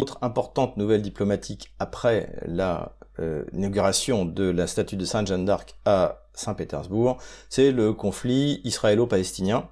Autre importante nouvelle diplomatique après l'inauguration de la statue de Sainte Jeanne d'Arc à Saint-Pétersbourg, c'est le conflit israélo-palestinien,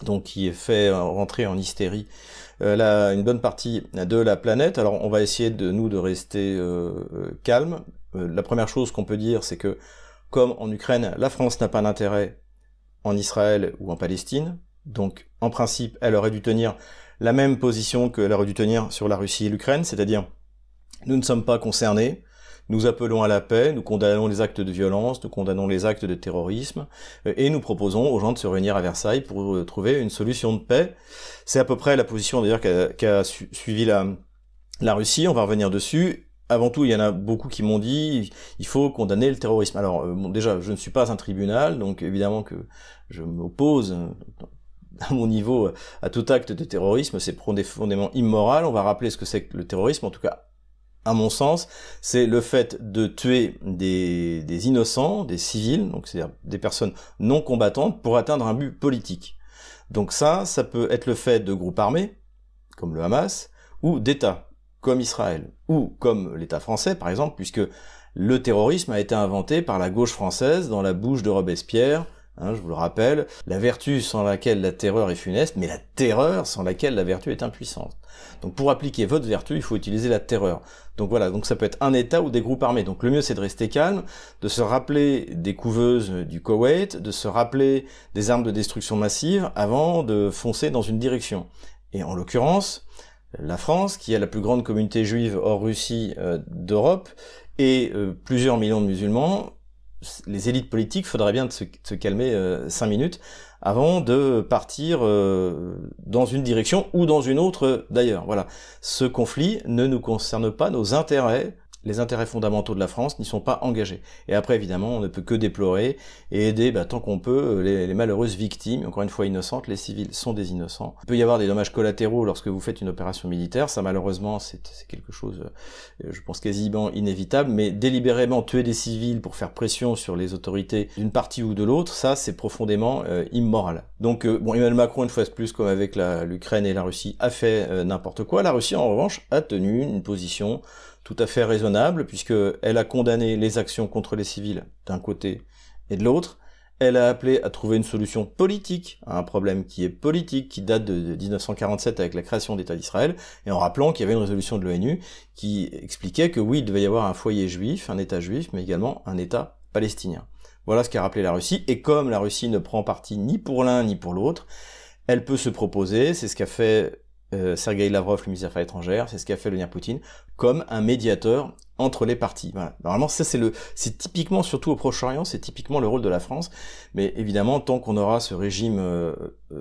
donc qui est fait rentrer en hystérie une bonne partie de la planète. Alors on va essayer de rester calme. La première chose qu'on peut dire, c'est que comme en Ukraine, la France n'a pas d'intérêt en Israël ou en Palestine, donc en principe elle aurait dû tenir la même position qu'elle aurait dû tenir sur la Russie et l'Ukraine, c'est-à-dire nous ne sommes pas concernés, nous appelons à la paix, nous condamnons les actes de violence, nous condamnons les actes de terrorisme, et nous proposons aux gens de se réunir à Versailles pour trouver une solution de paix. C'est à peu près la position d'ailleurs qu'a suivi la Russie, on va revenir dessus. Avant tout, il y en a beaucoup qui m'ont dit il faut condamner le terrorisme. Alors bon, déjà, je ne suis pas un tribunal, donc évidemment que je m'oppose à mon niveau à tout acte de terrorisme, c'est profondément immoral. On va rappeler ce que c'est que le terrorisme, en tout cas à mon sens, c'est le fait de tuer des innocents, des civils, donc c'est-à-dire des personnes non combattantes, pour atteindre un but politique. Donc ça peut être le fait de groupes armés, comme le Hamas, ou d'États, comme Israël, ou comme l'État français, par exemple, puisque le terrorisme a été inventé par la gauche française dans la bouche de Robespierre. Je vous le rappelle, la vertu sans laquelle la terreur est funeste, mais la terreur sans laquelle la vertu est impuissante. Donc pour appliquer votre vertu, il faut utiliser la terreur. Donc voilà, donc ça peut être un État ou des groupes armés. Donc le mieux c'est de rester calme, de se rappeler des couveuses du Koweït, de se rappeler des armes de destruction massive avant de foncer dans une direction. Et en l'occurrence, la France, qui a la plus grande communauté juive hors Russie d'Europe, et plusieurs millions de musulmans, les élites politiques, faudrait bien se calmer 5 minutes avant de partir dans une direction ou dans une autre d'ailleurs. Voilà, ce conflit ne nous concerne pas, nos intérêts, les intérêts fondamentaux de la France n'y sont pas engagés. Et après, évidemment, on ne peut que déplorer et aider tant qu'on peut les malheureuses victimes, encore une fois innocentes, les civils sont des innocents. Il peut y avoir des dommages collatéraux lorsque vous faites une opération militaire, ça malheureusement c'est quelque chose, je pense quasiment inévitable, mais délibérément tuer des civils pour faire pression sur les autorités d'une partie ou de l'autre, ça c'est profondément immoral. Donc bon, Emmanuel Macron, une fois de plus, comme avec l'Ukraine et la Russie, a fait n'importe quoi. La Russie, en revanche, a tenu une position tout à fait raisonnable, puisqu'elle a condamné les actions contre les civils d'un côté et de l'autre. Elle a appelé à trouver une solution politique à un problème qui est politique, qui date de 1947 avec la création d'État d'Israël, et en rappelant qu'il y avait une résolution de l'ONU qui expliquait que oui, il devait y avoir un foyer juif, un État juif, mais également un État palestinien. Voilà ce qu'a rappelé la Russie, et comme la Russie ne prend parti ni pour l'un ni pour l'autre, elle peut se proposer, c'est ce qu'a fait Sergueï Lavrov, le ministre des Affaires étrangères, c'est ce qu'a fait Vladimir Poutine, comme un médiateur entre les parties. Voilà. Normalement, ça c'est typiquement, surtout au Proche-Orient, c'est typiquement le rôle de la France. Mais évidemment, tant qu'on aura ce régime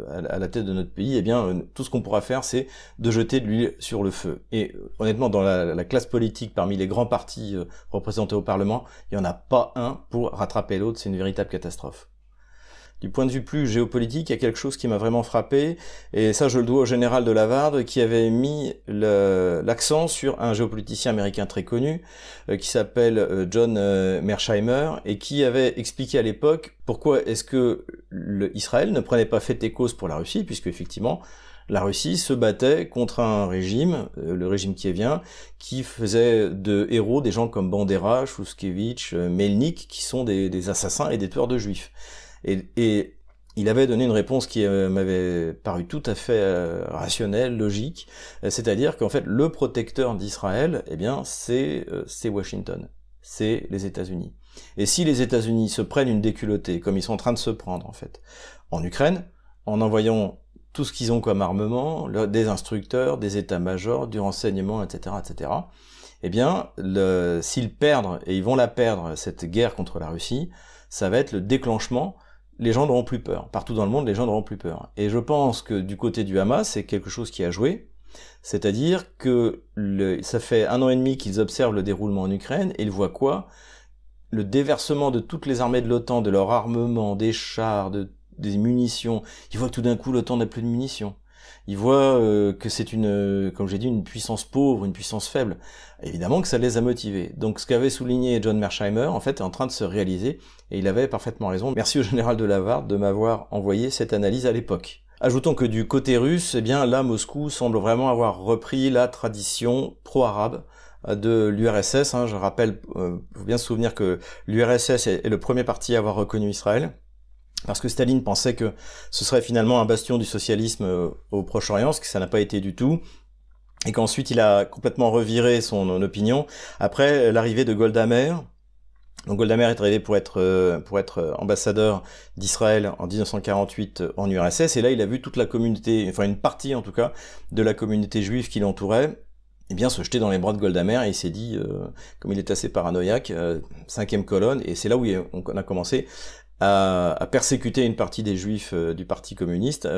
à la tête de notre pays, eh bien, tout ce qu'on pourra faire, c'est de jeter de l'huile sur le feu. Et honnêtement, dans la classe politique, parmi les grands partis représentés au Parlement, il n'y en a pas un pour rattraper l'autre. C'est une véritable catastrophe. Du point de vue plus géopolitique, il y a quelque chose qui m'a vraiment frappé, et ça je le dois au général de Lavarde, qui avait mis l'accent sur un géopoliticien américain très connu, qui s'appelle John Mearsheimer, et qui avait expliqué à l'époque pourquoi est-ce que Israël ne prenait pas fait et cause pour la Russie, puisque effectivement la Russie se battait contre un régime, le régime kievien, qui faisait de héros des gens comme Bandera, Shushkevich, Melnik, qui sont des assassins et des tueurs de juifs. Et il avait donné une réponse qui m'avait paru tout à fait rationnelle, logique, c'est-à-dire qu'en fait le protecteur d'Israël, eh bien c'est Washington, c'est les États-Unis. Et si les États-Unis se prennent une déculottée, comme ils sont en train de se prendre en fait, en Ukraine, en envoyant tout ce qu'ils ont comme armement, des instructeurs, des états-majors, du renseignement, etc., etc., eh bien s'ils perdent, et ils vont la perdre, cette guerre contre la Russie, ça va être le déclenchement. Les gens n'auront plus peur. Partout dans le monde, les gens n'auront plus peur. Et je pense que du côté du Hamas, c'est quelque chose qui a joué. C'est-à-dire que ça fait 1 an et demi qu'ils observent le déroulement en Ukraine, et ils voient quoi? Le déversement de toutes les armées de l'OTAN, de leur armement, des chars, des munitions. Ils voient que tout d'un coup, l'OTAN n'a plus de munitions. Ils voient que c'est comme j'ai dit, une puissance pauvre, une puissance faible. Évidemment que ça les a motivés. Donc ce qu'avait souligné John Mearsheimer, en fait, est en train de se réaliser, et il avait parfaitement raison. Merci au général de Lavarde de m'avoir envoyé cette analyse à l'époque. Ajoutons que du côté russe, eh bien là, Moscou semble vraiment avoir repris la tradition pro-arabe de l'URSS. Je rappelle, il faut bien se souvenir que l'URSS est le premier parti à avoir reconnu Israël, parce que Staline pensait que ce serait finalement un bastion du socialisme au Proche-Orient, ce que ça n'a pas été du tout, et qu'ensuite il a complètement reviré son opinion après l'arrivée de Golda Meir. Donc Golda Meir est arrivé pour être ambassadeur d'Israël en 1948 en URSS, et là il a vu toute la communauté, enfin une partie en tout cas, de la communauté juive qui l'entourait, eh bien se jeter dans les bras de Golda Meir, et il s'est dit, comme il est assez paranoïaque, cinquième colonne, et c'est là où on a commencé à persécuter une partie des juifs du parti communiste.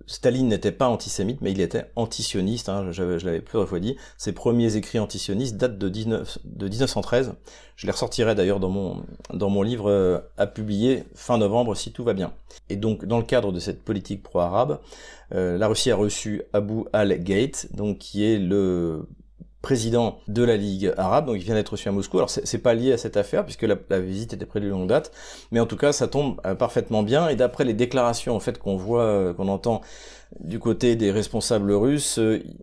Staline n'était pas antisémite, mais il était antisioniste, je l'avais plusieurs fois dit. Ses premiers écrits antisionistes datent de 1913. Je les ressortirai d'ailleurs dans mon livre à publier fin novembre si tout va bien. Et donc dans le cadre de cette politique pro-arabe, la Russie a reçu Abu al-Gheit, donc qui est le président de la Ligue arabe, donc il vient d'être reçu à Moscou. Alors c'est pas lié à cette affaire puisque la visite était prévue de longue date, mais en tout cas ça tombe parfaitement bien, et d'après les déclarations en fait qu'on entend du côté des responsables russes,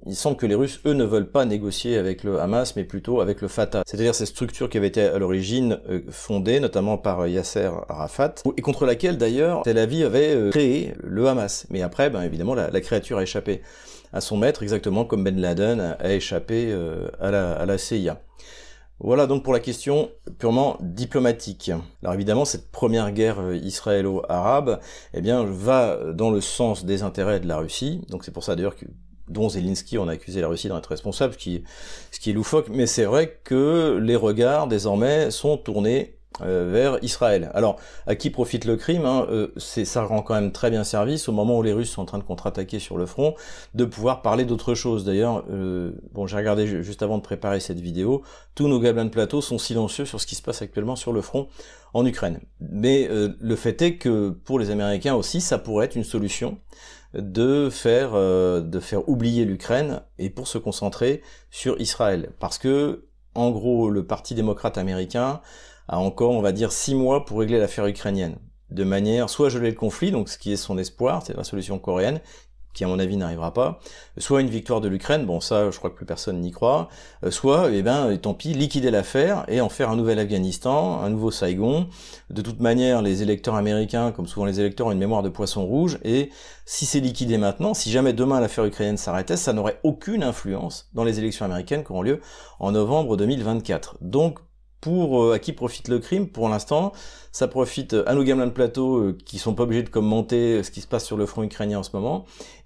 il semble que les Russes eux ne veulent pas négocier avec le Hamas mais plutôt avec le Fatah, c'est-à-dire cette structure qui avait été à l'origine fondée notamment par Yasser Arafat et contre laquelle d'ailleurs Tel Aviv avait créé le Hamas, mais après évidemment la créature a échappé à son maître, exactement comme Ben Laden a échappé à la CIA. Voilà donc pour la question purement diplomatique. Alors évidemment, cette première guerre israélo-arabe, eh bien, va dans le sens des intérêts de la Russie. Donc c'est pour ça d'ailleurs que dont Zelensky on a accusé la Russie d'en être responsable, ce qui est loufoque. Mais c'est vrai que les regards désormais sont tournés vers Israël. Alors, à qui profite le crime, ça rend quand même très bien service au moment où les Russes sont en train de contre-attaquer sur le front, de pouvoir parler d'autre chose. D'ailleurs, j'ai regardé juste avant de préparer cette vidéo, tous nos gabelins de plateau sont silencieux sur ce qui se passe actuellement sur le front en Ukraine. Mais le fait est que pour les Américains aussi, ça pourrait être une solution de faire oublier l'Ukraine et pour se concentrer sur Israël. Parce que, en gros, le Parti démocrate américain a encore, on va dire, 6 mois pour régler l'affaire ukrainienne, de manière soit geler le conflit, donc ce qui est son espoir, c'est la solution coréenne, qui à mon avis n'arrivera pas, soit une victoire de l'Ukraine, bon ça je crois que plus personne n'y croit, soit, tant pis, liquider l'affaire et en faire un nouvel Afghanistan, un nouveau Saigon. De toute manière, les électeurs américains, comme souvent les électeurs, ont une mémoire de poisson rouge, et si c'est liquidé maintenant, si jamais demain l'affaire ukrainienne s'arrêtait, ça n'aurait aucune influence dans les élections américaines qui auront lieu en novembre 2024. Donc, à qui profite le crime? Pour l'instant, ça profite à nos gamins de plateau qui sont pas obligés de commenter ce qui se passe sur le front ukrainien en ce moment,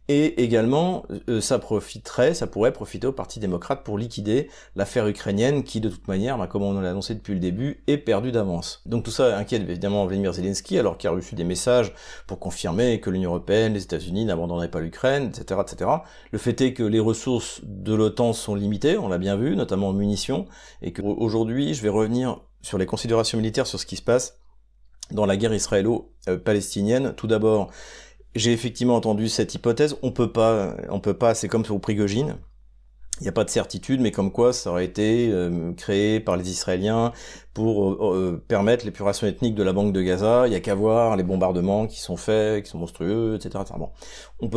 et également ça pourrait profiter au Parti démocrate pour liquider l'affaire ukrainienne qui de toute manière, comme on l'a annoncé depuis le début, est perdue d'avance. Donc tout ça inquiète évidemment Vladimir Zelensky, alors qu'il a reçu des messages pour confirmer que l'Union européenne, les États-Unis n'abandonnaient pas l'Ukraine, etc., etc. Le fait est que les ressources de l'OTAN sont limitées, on l'a bien vu, notamment en munitions, et qu'aujourd'hui, je vais revenir sur les considérations militaires sur ce qui se passe dans la guerre israélo-palestinienne. Tout d'abord, j'ai effectivement entendu cette hypothèse, on peut pas, c'est comme pour Prigojine, il n'y a pas de certitude, mais comme quoi ça aurait été créé par les Israéliens pour permettre l'épuration ethnique de la bande de Gaza. Il y a qu'à voir les bombardements qui sont faits, qui sont monstrueux, etc. Bon, on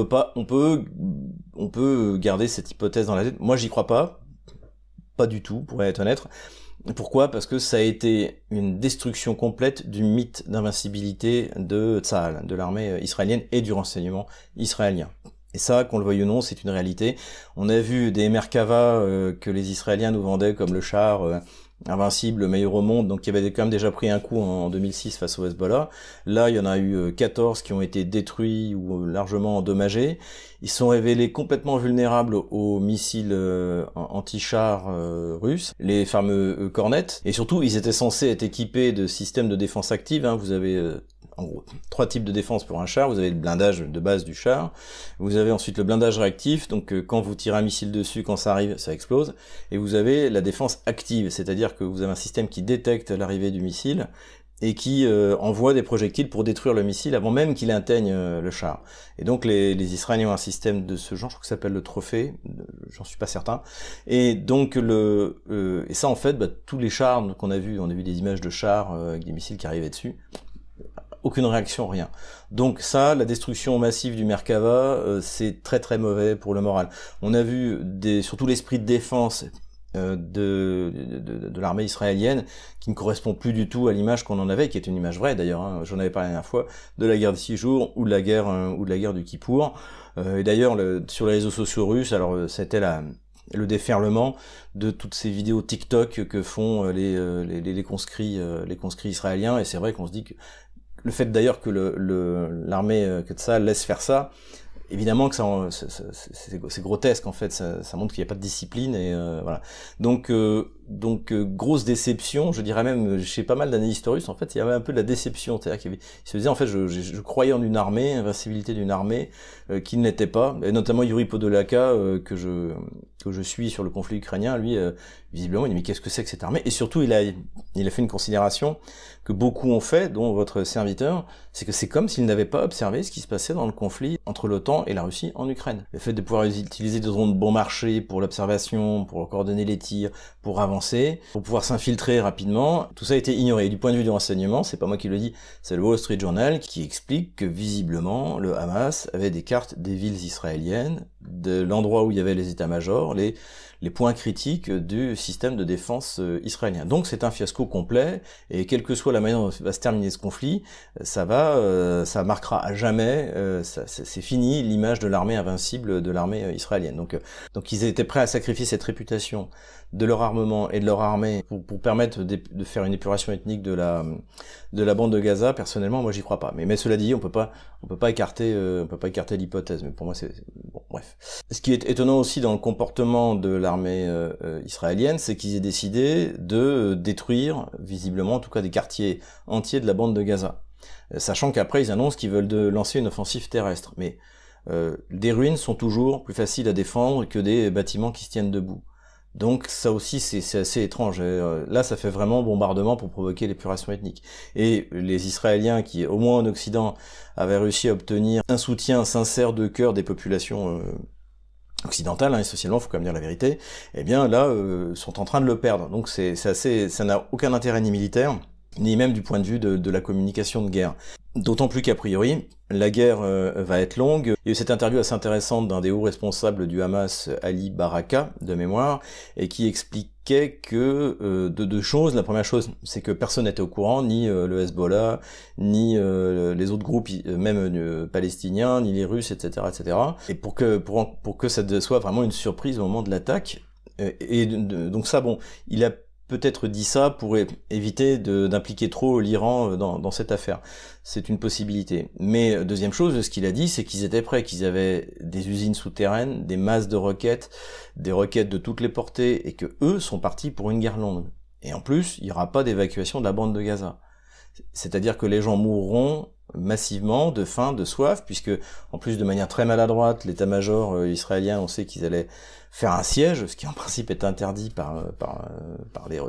peut garder cette hypothèse dans la tête. Moi, j'y crois pas du tout, pour être honnête. Pourquoi? Parce que ça a été une destruction complète du mythe d'invincibilité de Tsahal, de l'armée israélienne et du renseignement israélien. Et ça, qu'on le veuille ou non, c'est une réalité. On a vu des Merkava que les Israéliens nous vendaient comme le char invincible, le meilleur au monde, donc qui avait quand même déjà pris un coup en 2006 face au Hezbollah. Là, il y en a eu 14 qui ont été détruits ou largement endommagés. Ils sont révélés complètement vulnérables aux missiles anti-chars russes, les fameux Kornet. Et surtout, ils étaient censés être équipés de systèmes de défense active. Vous avez en gros 3 types de défense pour un char. Vous avez le blindage de base du char. Vous avez ensuite le blindage réactif. Donc quand vous tirez un missile dessus, quand ça arrive, ça explose. Et vous avez la défense active, c'est-à-dire que vous avez un système qui détecte l'arrivée du missile et qui envoie des projectiles pour détruire le missile avant même qu'il atteigne le char. Et donc les Israéliens ont un système de ce genre, je crois que ça s'appelle le Trophée, j'en suis pas certain. Et donc et ça en fait, tous les chars qu'on a vus, on a vu des images de chars avec des missiles qui arrivaient dessus. aucune réaction, rien. Donc ça, la destruction massive du Merkava, c'est très très mauvais pour le moral. On a vu surtout l'esprit de défense de l'armée israélienne qui ne correspond plus du tout à l'image qu'on en avait, qui est une image vraie d'ailleurs, hein, j'en avais parlé la dernière fois, de la guerre de 6 jours ou de la guerre du Kippour. Et d'ailleurs sur les réseaux sociaux russes, alors c'était le déferlement de toutes ces vidéos TikTok que font les conscrits israéliens, et c'est vrai qu'on se dit que le fait d'ailleurs que l'armée que Tsahal laisse faire ça, évidemment que c'est grotesque en fait, ça montre qu'il n'y a pas de discipline, et voilà. Donc grosse déception, je dirais même chez pas mal d'analystes russes, en fait il y avait un peu de la déception, c'est-à-dire qu'ils se disaient en fait je croyais en une armée, invincibilité d'une armée qui ne l'était pas, et notamment Yuri Podolaka que je suis sur le conflit ukrainien, lui visiblement il dit mais qu'est-ce que c'est que cette armée, et surtout il a fait une considération que beaucoup ont fait, dont votre serviteur, c'est que c'est comme s'il n'avait pas observé ce qui se passait dans le conflit entre l'OTAN et la Russie en Ukraine. Le fait de pouvoir utiliser des drones bon marché pour l'observation, pour coordonner les tirs, pour avancer, pour pouvoir s'infiltrer rapidement, tout ça a été ignoré. Et du point de vue du renseignement, c'est pas moi qui le dis, c'est le Wall Street Journal qui explique que visiblement le Hamas avait des cartes des villes israéliennes, de l'endroit où il y avait les états-majors, les points critiques du système de défense israélien. Donc c'est un fiasco complet, et quelle que soit la manière dont va se terminer ce conflit, ça marquera à jamais, c'est fini l'image de l'armée invincible de l'armée israélienne. Donc ils étaient prêts à sacrifier cette réputation de leur armement et de leur armée pour permettre de faire une épuration ethnique de la bande de Gaza. Personnellement, moi j'y crois pas. Mais cela dit, on peut pas écarter l'hypothèse. Mais pour moi, c'est bon. Bref. Ce qui est étonnant aussi dans le comportement de l'armée israélienne, c'est qu'ils aient décidé de détruire, visiblement, en tout cas des quartiers entiers de la bande de Gaza, sachant qu'après ils annoncent qu'ils veulent lancer une offensive terrestre. Mais des ruines sont toujours plus faciles à défendre que des bâtiments qui se tiennent debout. Donc ça aussi c'est assez étrange. Là ça fait vraiment bombardement pour provoquer l'épuration ethnique. Et les Israéliens qui, au moins en Occident, avaient réussi à obtenir un soutien sincère de cœur des populations occidentales, hein, essentiellement, faut quand même dire la vérité, eh bien là sont en train de le perdre. Donc ça n'a aucun intérêt ni militaire, ni même du point de vue de la communication de guerre. D'autant plus qu'a priori, la guerre va être longue. Il y a eu cette interview assez intéressante d'un des hauts responsables du Hamas, Ali Baraka, de mémoire, et qui expliquait que deux choses. La première chose, c'est que personne n'était au courant, ni le Hezbollah, ni les autres groupes, même palestiniens, ni les Russes, etc., etc. Et pour que ça soit vraiment une surprise au moment de l'attaque. Donc ça, bon, il a peut-être dit ça pour éviter d'impliquer trop l'Iran dans cette affaire. C'est une possibilité. Mais deuxième chose, ce qu'il a dit, c'est qu'ils étaient prêts, qu'ils avaient des usines souterraines, des masses de roquettes, des roquettes de toutes les portées, et que eux sont partis pour une guerre longue. Et en plus, il n'y aura pas d'évacuation de la bande de Gaza. C'est-à-dire que les gens mourront massivement de faim, de soif, puisque en plus de manière très maladroite, l'état-major israélien, on sait qu'ils allaient faire un siège, ce qui en principe est interdit par les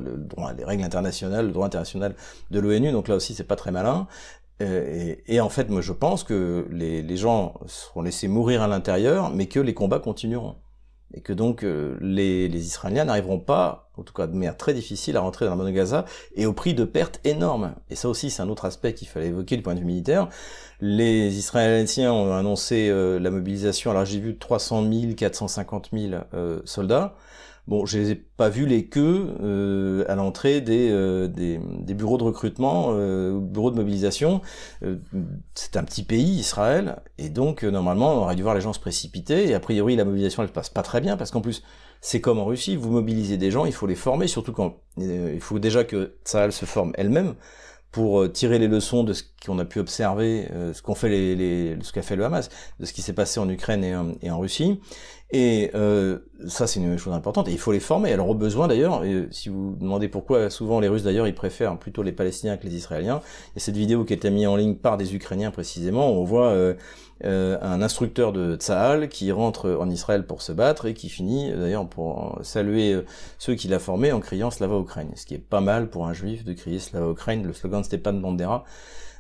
règles internationales, le droit international de l'ONU, donc là aussi c'est pas très malin. Et en fait, moi je pense que les gens seront laissés mourir à l'intérieur, mais que les combats continueront. Et que donc les Israéliens n'arriveront pas, en tout cas de manière très difficile, à rentrer dans la bande de Gaza, et au prix de pertes énormes. Et ça aussi, c'est un autre aspect qu'il fallait évoquer du point de vue militaire. Les Israéliens ont annoncé la mobilisation, alors j'ai vu 300 000, 450 000 soldats. Bon, je les ai pas vus les queues à l'entrée des bureaux de recrutement, bureaux de mobilisation. C'est un petit pays, Israël, et donc normalement on aurait dû voir les gens se précipiter. Et a priori la mobilisation elle se passe pas très bien parce qu'en plus c'est comme en Russie, vous mobilisez des gens, il faut les former, surtout quand il faut déjà que Tsahal se forme elle-même pour tirer les leçons de ce qu'on a pu observer, ce qu'a fait le Hamas, de ce qui s'est passé en Ukraine et en Russie. Et ça, c'est une chose importante, et il faut les former. Alors au besoin d'ailleurs, si vous demandez pourquoi, souvent les Russes d'ailleurs, ils préfèrent plutôt les Palestiniens que les Israéliens, il y a cette vidéo qui a été mise en ligne par des Ukrainiens précisément, où on voit un instructeur de Tsahal qui rentre en Israël pour se battre, et qui finit d'ailleurs pour saluer ceux qu'il a formés en criant Slava Ukraine, ce qui est pas mal pour un juif de crier Slava Ukraine, le slogan de Stepan Bandera.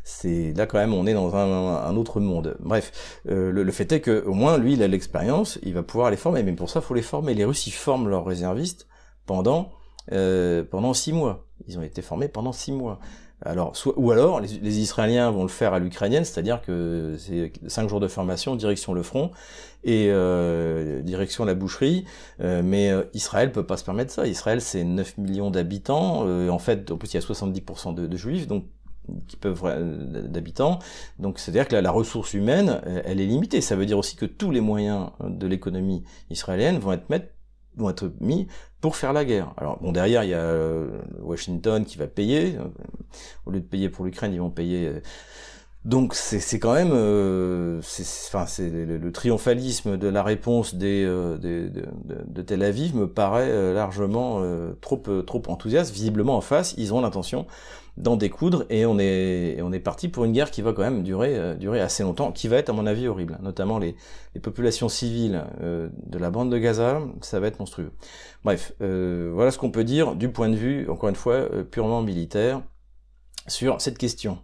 C'est là quand même, on est dans un autre monde. Bref, le fait est que au moins lui, il a l'expérience, il va pouvoir les former. Mais pour ça, il faut les former. Les Russes, ils forment leurs réservistes pendant 6 mois. Ils ont été formés pendant 6 mois. Alors, ou alors, les Israéliens vont le faire à l'ukrainienne, c'est-à-dire que c'est 5 jours de formation, direction le front, et direction la boucherie, mais Israël peut pas se permettre ça. Israël, c'est 9 millions d'habitants, en fait, en plus il y a 70% de juifs, donc qui peuvent d'habitants, donc c'est-à-dire que la ressource humaine, elle est limitée. Ça veut dire aussi que tous les moyens de l'économie israélienne vont être mis pour faire la guerre. Alors bon, derrière il y a Washington qui va payer, au lieu de payer pour l'Ukraine, ils vont payer. Donc c'est quand même, c'est le triomphalisme de la réponse de Tel Aviv me paraît largement trop enthousiaste. Visiblement en face, ils ont l'intention d'en découdre, et on est parti pour une guerre qui va quand même durer assez longtemps, qui va être à mon avis horrible, notamment les populations civiles de la bande de Gaza, ça va être monstrueux. Bref, voilà ce qu'on peut dire du point de vue, encore une fois, purement militaire sur cette question.